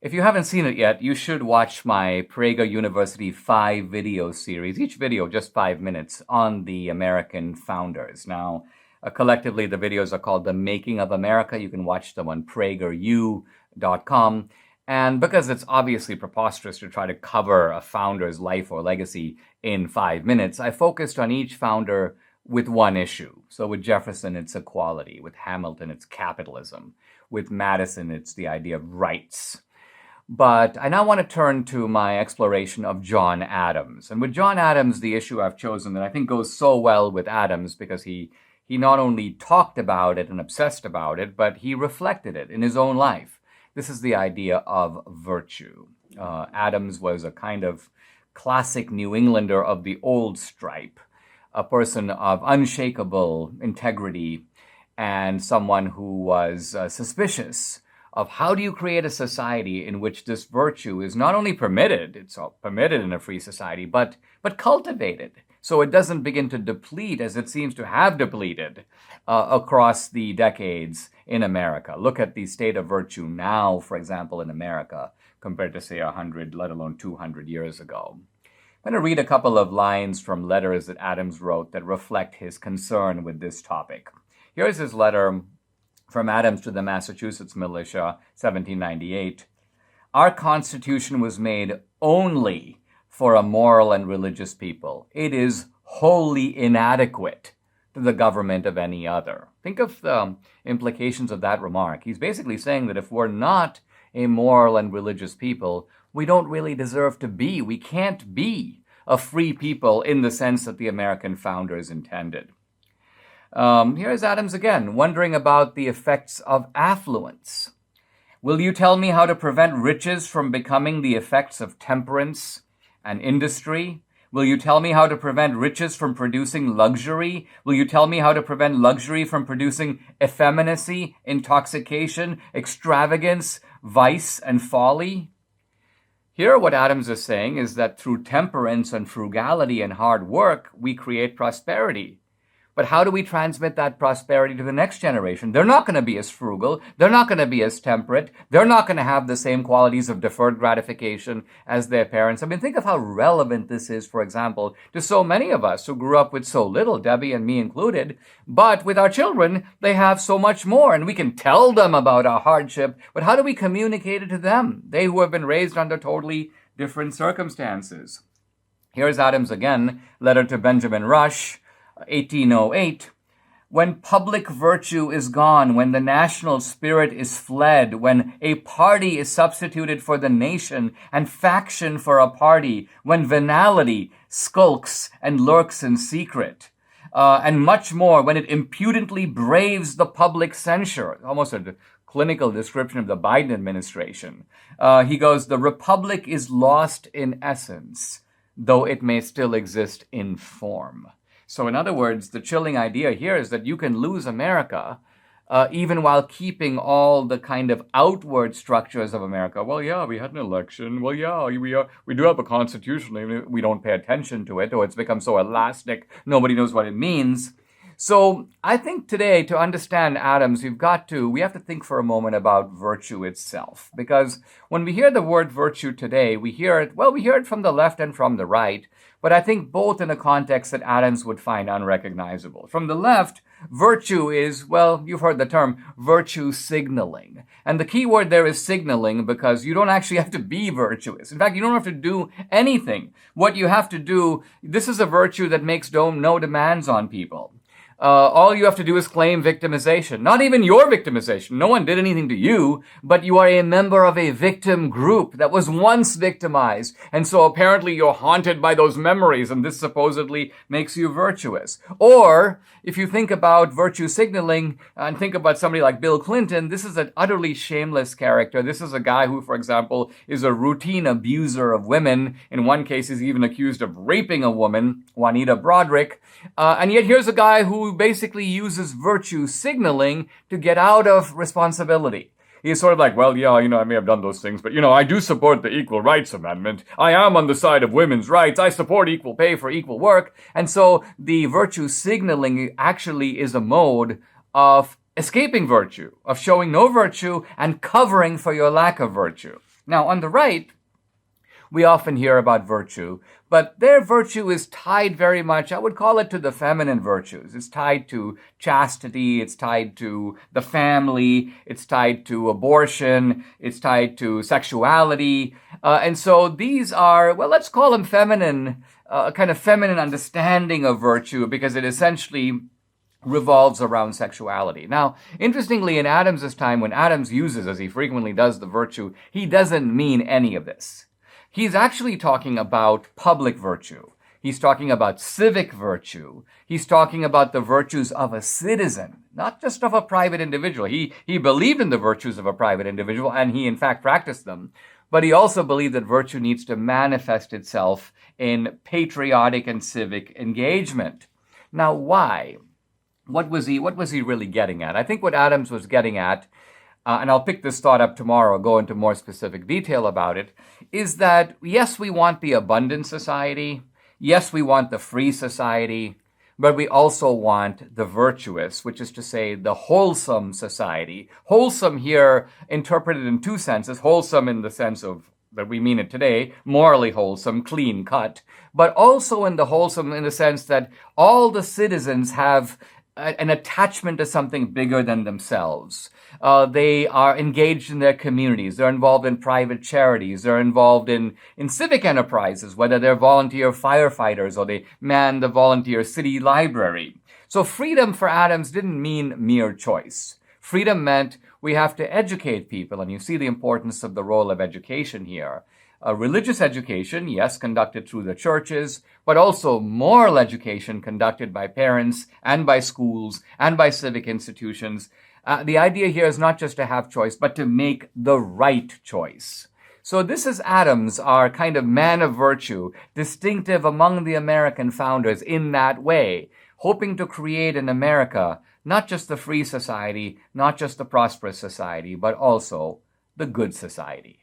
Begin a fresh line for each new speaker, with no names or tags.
If you haven't seen it yet, you should watch my Prager University 5 video series, each video just 5 minutes, on the American founders. Now, collectively, the videos are called The Making of America. You can watch them on prageru.com. And because it's obviously preposterous to try to cover a founder's life or legacy in 5 minutes, I focused on each founder with one issue. So with Jefferson, it's equality. With Hamilton, it's capitalism. With Madison, it's the idea of rights. But I now want to turn to my exploration of John Adams. And with John Adams, the issue I've chosen that I think goes so well with Adams because he not only talked about it and obsessed about it, but he reflected it in his own life. This is the idea of virtue. Adams was a kind of classic New Englander of the old stripe, a person of unshakable integrity and someone who was suspicious of how do you create a society in which this virtue is not only permitted, it's permitted in a free society, but cultivated, so it doesn't begin to deplete as it seems to have depleted across the decades in America. Look at the state of virtue now, for example, in America, compared to, say, 100, let alone 200 years ago. I'm going to read a couple of lines from letters that Adams wrote that reflect his concern with this topic. Here's his letter from Adams to the Massachusetts Militia, 1798. Our Constitution was made only for a moral and religious people. It is wholly inadequate to the government of any other. Think of the implications of that remark. He's basically saying that if we're not a moral and religious people, we don't really deserve to be. We can't be a free people in the sense that the American founders intended. Here's Adams again, wondering about the effects of affluence. Will you tell me how to prevent riches from becoming the effects of temperance and industry? Will you tell me how to prevent riches from producing luxury? Will you tell me how to prevent luxury from producing effeminacy, intoxication, extravagance, vice, and folly? Here, what Adams is saying is that through temperance and frugality and hard work, we create prosperity. But how do we transmit that prosperity to the next generation? They're not going to be as frugal. They're not going to be as temperate. They're not going to have the same qualities of deferred gratification as their parents. I mean, think of how relevant this is, for example, to so many of us who grew up with so little, Debbie and me included. But with our children, they have so much more, and we can tell them about our hardship. But how do we communicate it to them? They who have been raised under totally different circumstances. Here's Adams again, letter to Benjamin Rush, 1808, when public virtue is gone, when the national spirit is fled, when a party is substituted for the nation and faction for a party, when venality skulks and lurks in secret, and much more, when it impudently braves the public censure, almost a clinical description of the Biden administration. He goes, the republic is lost in essence, though it may still exist in form. So in other words, the chilling idea here is that you can lose America even while keeping all the kind of outward structures of America. Well, yeah, we had an election. Well, yeah, we do have a constitution. Even if we don't pay attention to it, or it's become so elastic, nobody knows what it means. So I think today, to understand Adams, we have to think for a moment about virtue itself. Because when we hear the word virtue today, we hear it from the left and from the right, but I think both in a context that Adams would find unrecognizable. From the left, virtue is, well, you've heard the term virtue signaling. And the key word there is signaling because you don't actually have to be virtuous. In fact, you don't have to do anything. What you have to do, this is a virtue that makes no demands on people. All you have to do is claim victimization. Not even your victimization. No one did anything to you, but you are a member of a victim group that was once victimized. And so apparently you're haunted by those memories, and this supposedly makes you virtuous. Or, if you think about virtue signaling, and think about somebody like Bill Clinton, this is an utterly shameless character. This is a guy who, for example, is a routine abuser of women. In one case, he's even accused of raping a woman, Juanita Broderick. And yet here's a guy who basically uses virtue signaling to get out of responsibility. He's sort of like, well, yeah, I may have done those things, but, I do support the Equal Rights Amendment. I am on the side of women's rights. I support equal pay for equal work. And so the virtue signaling actually is a mode of escaping virtue, of showing no virtue and covering for your lack of virtue. Now, on the right, we often hear about virtue, but their virtue is tied very much, I would call it, to the feminine virtues. It's tied to chastity, it's tied to the family, it's tied to abortion, it's tied to sexuality. And so these are, well, let's call them feminine, kind of feminine understanding of virtue, because it essentially revolves around sexuality. Now, interestingly, in Adams's time, when Adams uses, as he frequently does, the virtue, he doesn't mean any of this. He's actually talking about public virtue. He's talking about civic virtue. He's talking about the virtues of a citizen, not just of a private individual. He believed in the virtues of a private individual, and he in fact practiced them. But he also believed that virtue needs to manifest itself in patriotic and civic engagement. Now, why? What was he really getting at? I think what Adams was getting at, and I'll pick this thought up tomorrow, go into more specific detail about it, is that yes, we want the abundant society, yes, we want the free society, but we also want the virtuous, which is to say the wholesome society. Wholesome here interpreted in two senses, wholesome in the sense of that we mean it today, morally wholesome, clean cut, but also in the wholesome in the sense that all the citizens have an attachment to something bigger than themselves. They are engaged in their communities. They're involved in private charities. They're involved in civic enterprises, whether they're volunteer firefighters or they man the volunteer city library. So freedom for Adams didn't mean mere choice. Freedom meant we have to educate people, and you see the importance of the role of education here. Religious education, yes, conducted through the churches, but also moral education conducted by parents and by schools and by civic institutions. The idea here is not just to have choice, but to make the right choice. So this is Adams, our kind of man of virtue, distinctive among the American founders in that way, hoping to create in America not just the free society, not just the prosperous society, but also the good society.